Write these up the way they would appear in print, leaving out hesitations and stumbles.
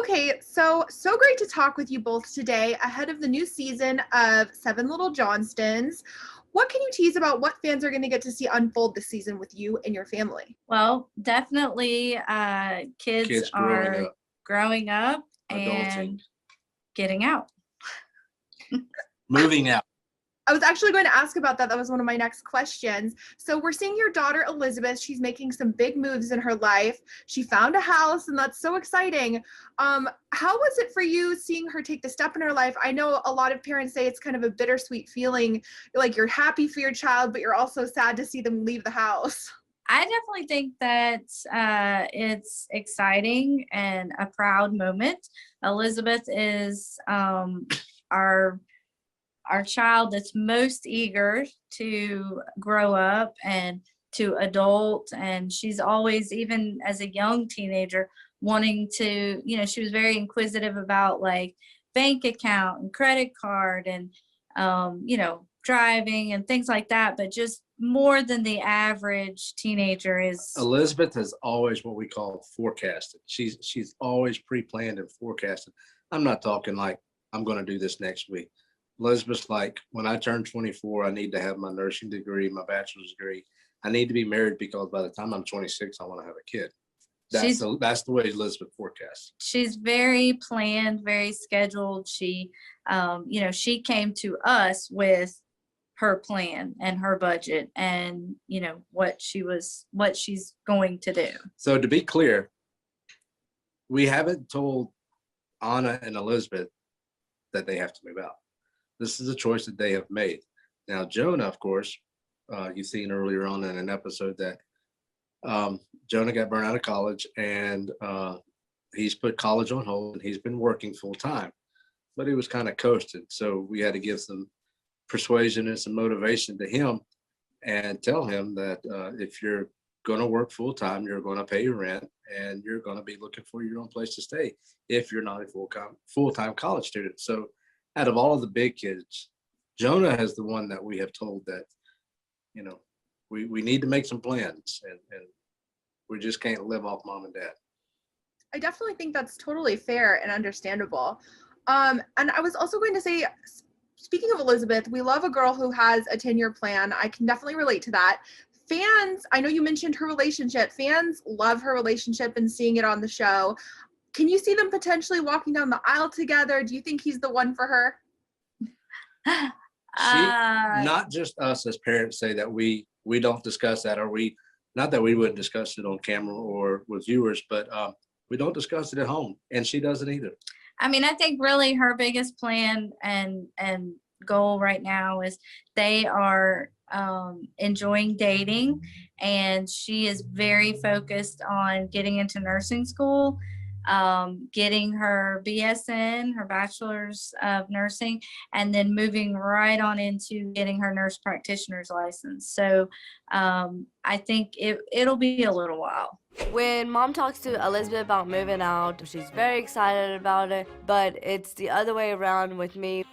Okay, so great to talk with you both today ahead of the new season of Seven Little Johnstons. What can you tease about what fans are going to get to see unfold this season with you and your family? Well, definitely kids are growing up adulting, and getting out. moving out. I was actually going to ask about that. That was one of my next questions. So we're seeing your daughter, Elizabeth. She's making some big moves in her life. She found a house, and that's so exciting. How was it for you seeing her take the step in her life? I know a lot of parents say it's kind of a bittersweet feeling, like you're happy for your child, but you're also sad to see them leave the house. I definitely think that it's exciting and a proud moment. Elizabeth is our child that's most eager to grow up and to adult, and she's always, even as a young teenager, wanting to, she was very inquisitive about like bank account and credit card and driving and things like that, but just more than the average teenager is. Elizabeth has always what we call forecasted. She's always pre-planned and forecasted. I'm not talking like I'm going to do this next week. Elizabeth's like, when I turn 24, I need to have my nursing degree, my bachelor's degree. I need to be married because by the time I'm 26, I want to have a kid. That's the way Elizabeth forecasts. She's very planned, very scheduled. She came to us with her plan and her budget and, what she's going to do. So to be clear, we haven't told Anna and Elizabeth that they have to move out. This is a choice that they have made. Now, Jonah, of course, you've seen earlier on in an episode that Jonah got burned out of college, and he's put college on hold, and he's been working full time, but he was kind of coasted. So we had to give some persuasion and some motivation to him and tell him that if you're going to work full time, you're going to pay your rent, and you're going to be looking for your own place to stay if you're not a full-time college student. So out of all of the big kids, Jonah is the one that we have told that, we need to make some plans, and we just can't live off mom and dad. I definitely think that's totally fair and understandable. And I was also going to say, speaking of Elizabeth, we love a girl who has a 10-year plan. I can definitely relate to that. Fans, I know you mentioned her relationship. Fans love her relationship and seeing it on the show. Can you see them potentially walking down the aisle together? Do you think he's the one for her? Not just us as parents say that we don't discuss that, or not that we wouldn't discuss it on camera or with viewers, but we don't discuss it at home, and she doesn't either. I mean, I think really her biggest plan and goal right now is they are enjoying dating, and she is very focused on getting into nursing school, getting her BSN, her bachelor's of nursing, and then moving right on into getting her nurse practitioner's license. So I think it'll be a little while. When mom talks to Elizabeth about moving out, she's very excited about it, but it's the other way around with me.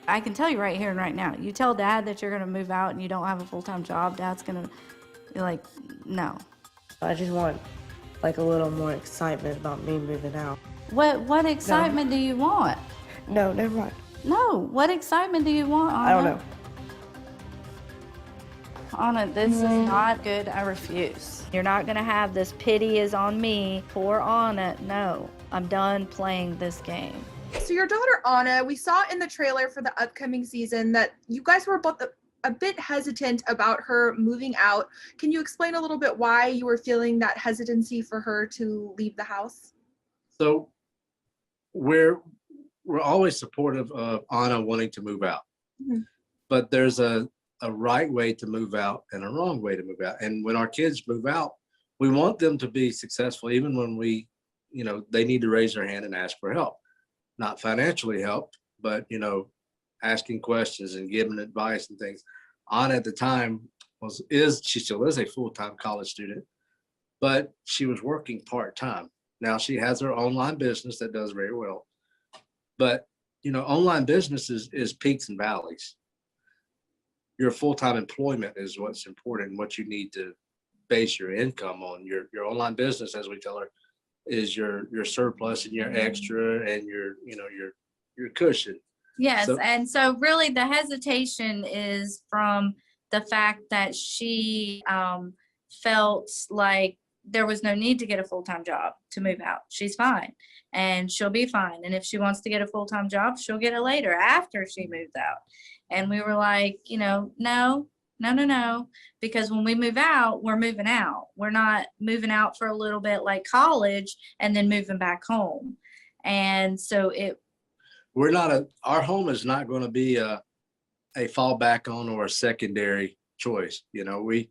I can tell you right here and right now, you tell dad that you're going to move out and you don't have a full-time job, dad's going to be like, no. I just want like a little more excitement about me moving out. What excitement do you want? No, never mind. No, what excitement do you want, Anna? I don't know. Anna, this is not good. I refuse. You're not going to have this pity is on me, poor Anna. No, I'm done playing this game. So your daughter, Anna, we saw in the trailer for the upcoming season that you guys were both a bit hesitant about her moving out. Can you explain a little bit why you were feeling that hesitancy for her to leave the house? So we're always supportive of Anna wanting to move out, but there's a right way to move out and a wrong way to move out. And when our kids move out, we want them to be successful, even when they need to raise their hand and ask for help. Not financially help, but, asking questions and giving advice and things. Anna at the time she still is a full-time college student, but she was working part-time. Now she has her online business that does very well, but online business is peaks and valleys. Your full-time employment is what's important, what you need to base your income on. Your online business, as we tell her, is your surplus and your extra and your, you know, your cushion. Yes, So- and so really the hesitation is from the fact that she felt like there was no need to get a full-time job to move out. She's fine and she'll be fine. And if she wants to get a full-time job, she'll get it later after she moves out. And we were like, you know, no, because when we move out, we're moving out. We're not moving out for a little bit like college and then moving back home. And so our home is not going to be a fallback on or a secondary choice. You know, we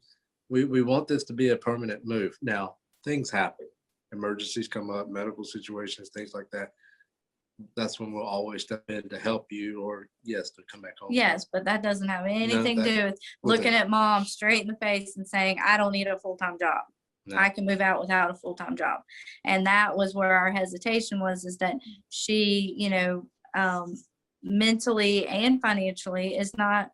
want this to be a permanent move. Now, things happen, emergencies come up, medical situations, things like that. That's when we'll always step in to help you, or yes, to come back home. yes, but that doesn't have anything to do with looking at mom straight in the face and saying, I don't need a full-time job. No. I can move out without a full-time job. And that was where our hesitation was, is that she, you know, mentally and financially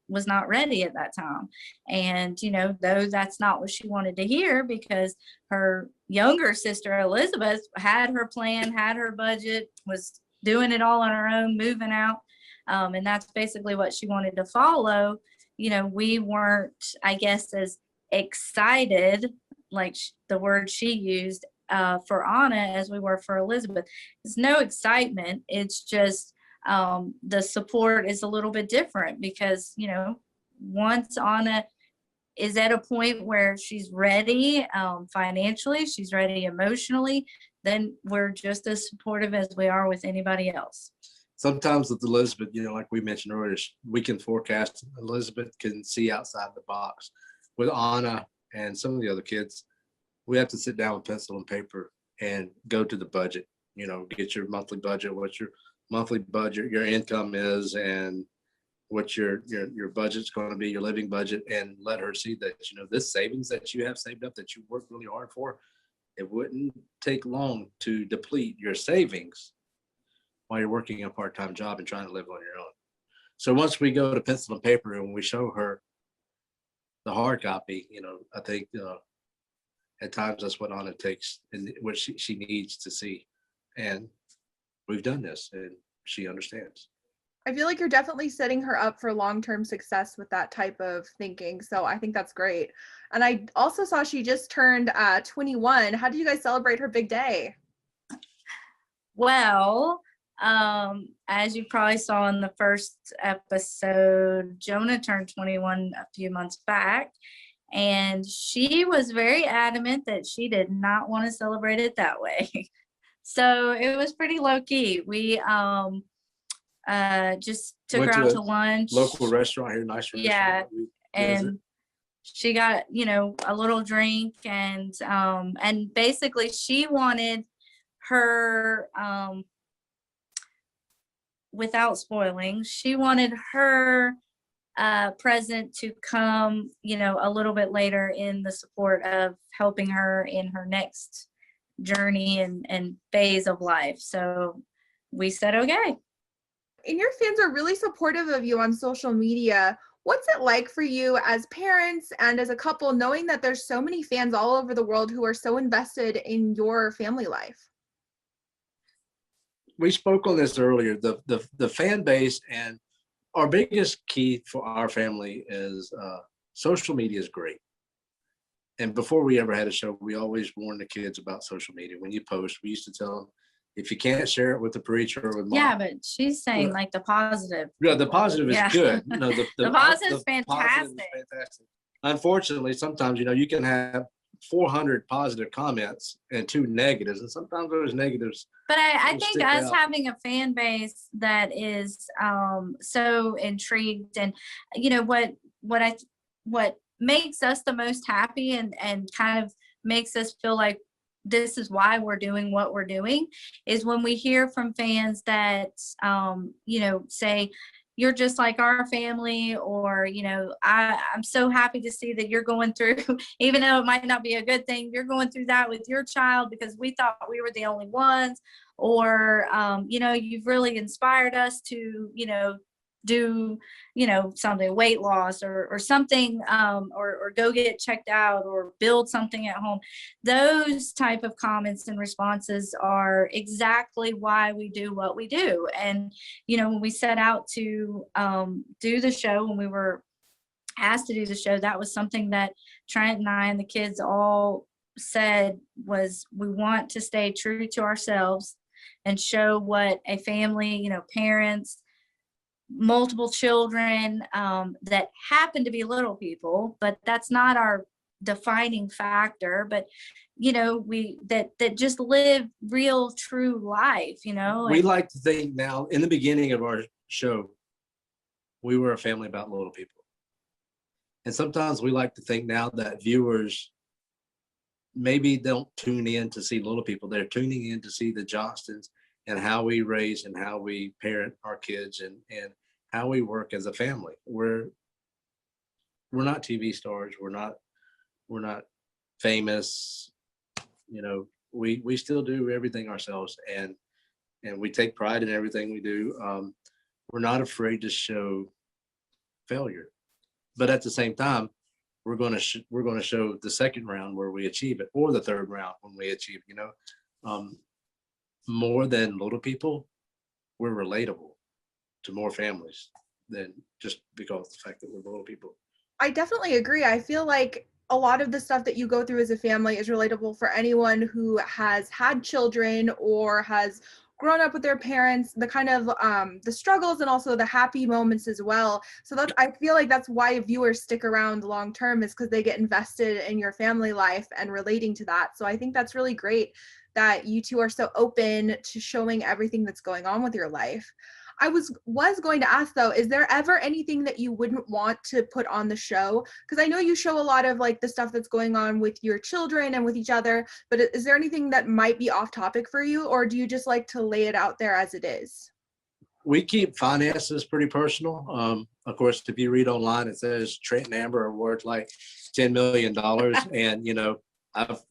was not ready at that time. And, you know, though that's not what she wanted to hear, because her younger sister, Elizabeth, had her plan, had her budget, was doing it all on her own, moving out. And that's basically what she wanted to follow. You know, we weren't, I guess, as excited, like the word she used, for Anna as we were for Elizabeth. There's no excitement. It's just the support is a little bit different, because, you know, once Anna is at a point where she's ready financially, she's ready emotionally, then we're just as supportive as we are with anybody else. Sometimes with Elizabeth, you know, like we mentioned earlier, we can forecast. Elizabeth can see outside the box. With Anna and some of the other kids, we have to sit down with pencil and paper and go to the budget. You know, get your monthly budget, what your monthly budget, your income is, and what your budget's going to be, your living budget, and let her see that, you know, this savings that you have saved up that you worked really hard for, it wouldn't take long to deplete your savings while you're working a part-time job and trying to live on your own. So once we go to pencil and paper and we show her the hard copy, you know, I think at times that's what Anna takes and what she needs to see. And we've done this and she understands. I feel like you're definitely setting her up for long-term success with that type of thinking. So I think that's great. And I also saw she just turned 21. How did you guys celebrate her big day? Well, as you probably saw in the first episode, Jonah turned 21 a few months back, and she was very adamant that she did not want to celebrate it that way. So it was pretty low key. We just took her out to lunch. Local restaurant here, nice restaurant. Yeah, and she got, you know, a little drink, and basically she wanted her, without spoiling, she wanted her present to come, you know, a little bit later in the support of helping her in her next journey and phase of life. So we said, okay. And your fans are really supportive of you on social media. What's it like for you as parents and as a couple, knowing that there's so many fans all over the world who are so invested in your family life? We spoke on this earlier, the fan base, and our biggest key for our family is social media is great. And before we ever had a show, we always warned the kids about social media. When you post, we used to tell them, if you can't share it with the preacher or with mom. Yeah, but she's saying like the positive. Yeah, the positive is good. No, the positive is fantastic. Unfortunately, sometimes, you know, you can have 400 positive comments and 2 negatives, and sometimes those negatives. But I think us having a fan base that is so intrigued, and you know what makes us the most happy and kind of makes us feel like this is why we're doing what we're doing, is when we hear from fans that you know, say, you're just like our family, or, you know, I'm so happy to see that you're going through, even though it might not be a good thing, you're going through that with your child because we thought we were the only ones, or, you know, you've really inspired us to, you know, do, something, weight loss or something, or go get checked out or build something at home. Those type of comments and responses are exactly why we do what we do. And, when we set out to do the show, when we were asked to do the show, that was something that Trent and I and the kids all said was, we want to stay true to ourselves and show what a family, parents, multiple children, that happen to be little people, but that's not our defining factor. But we that just live real true life. We like to think now, in the beginning of our show, we were a family about little people. And sometimes we like to think now that viewers maybe don't tune in to see little people. They're tuning in to see the Johnstons and how we raise and how we parent our kids and how we work as a family. We're not TV stars. We're not famous. We still do everything ourselves, and we take pride in everything we do. We're not afraid to show failure. But at the same time, we're going to show the second round where we achieve it, or the third round when we achieve. More than little people, we're relatable to more families than just because of the fact that we're little people. I definitely agree. I feel like a lot of the stuff that you go through as a family is relatable for anyone who has had children or has grown up with their parents, the kind of the struggles and also the happy moments as well. So that, I feel like that's why viewers stick around long term, is because they get invested in your family life and relating to that. So I think that's really great that you two are so open to showing everything that's going on with your life. I was going to ask though, is there ever anything that you wouldn't want to put on the show? Because I know you show a lot of like the stuff that's going on with your children and with each other, but is there anything that might be off topic for you, or do you just like to lay it out there as it is? We keep finances pretty personal. Of course, if you read online, it says Trent and Amber are worth like $10 million. And,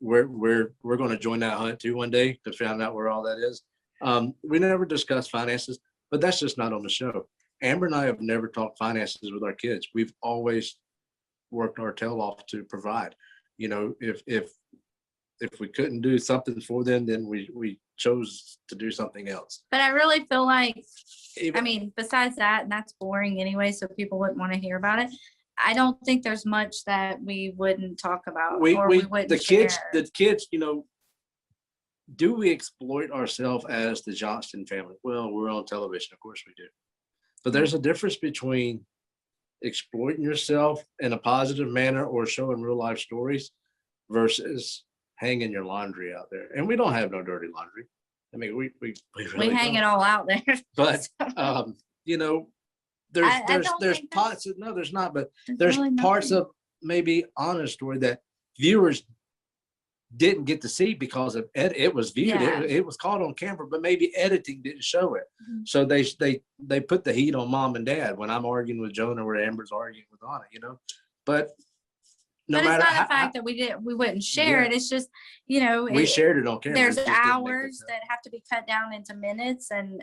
we're going to join that hunt too one day to find out where all that is. We never discuss finances, but that's just not on the show. Amber and I have never talked finances with our kids. We've always worked our tail off to provide. If we couldn't do something for them, then we chose to do something else. But I really feel like, besides that, and that's boring anyway, so people wouldn't want to hear about it. I don't think there's much that we wouldn't talk about, we wouldn't share. The kids, do we exploit ourselves as the Johnston family? Well, we're on television, of course we do. But there's a difference between exploiting yourself in a positive manner or showing real life stories versus hanging your laundry out there. And we don't have no dirty laundry. I mean, we really hang it all out there. But there's parts. No, there's not. But there's really parts of maybe honest story that viewers didn't get to see because of it was viewed. Yeah. It was caught on camera, but maybe editing didn't show it. Mm-hmm. So they put the heat on mom and dad when I'm arguing with Jonah or Amber's arguing with Anna. But no matter it's not the fact that we wouldn't share it. It's just, we shared it on camera. There's hours that have to be cut down into minutes, and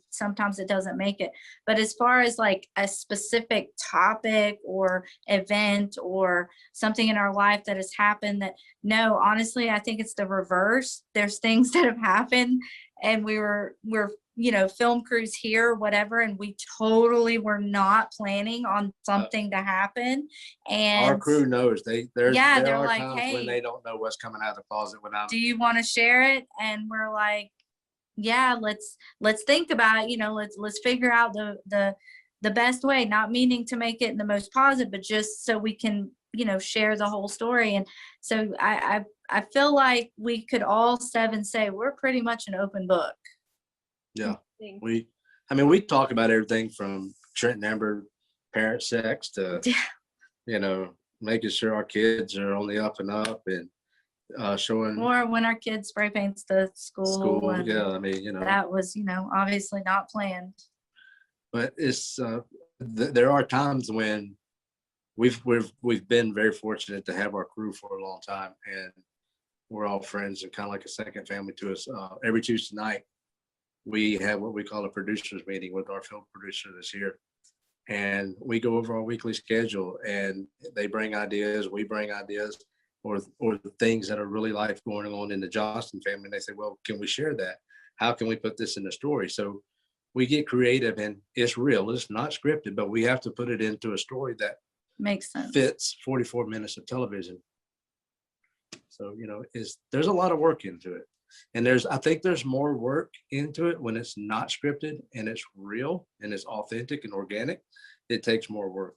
sometimes it doesn't make it. But as far as like a specific topic or event or something in our life that has happened, no, honestly, I think it's the reverse. There's things that have happened, and we're film crews here, whatever, and we totally were not planning on something to happen. And our crew knows there they're are like, times hey, when they don't know what's coming out of the closet. Do you want to share it? And we're like, yeah, let's think about it. Let's figure out the best way, not meaning to make it the most positive, but just so we can, share the whole story. And so I feel like we could all seven say we're pretty much an open book. Yeah, we talk about everything from Trent and Amber parent sex to, making sure our kids are on the up and up, and showing. Or when our kid spray paints the school. And yeah, that was, obviously not planned. But it's there are times when we've been very fortunate to have our crew for a long time, and we're all friends and kind of like a second family to us. Every Tuesday night, we have what we call a producers meeting with our film producer this year. and we go over our weekly schedule, and they bring ideas, we bring ideas, or the things that are really life going on in the Johnston family. And they say, well, can we share that? How can we put this in a story? So we get creative, and it's real. It's not scripted, but we have to put it into a story that Makes sense. fits 44 minutes of television. So, there's a lot of work into it. And I think there's more work into it when it's not scripted and it's real and it's authentic and organic. It takes more work.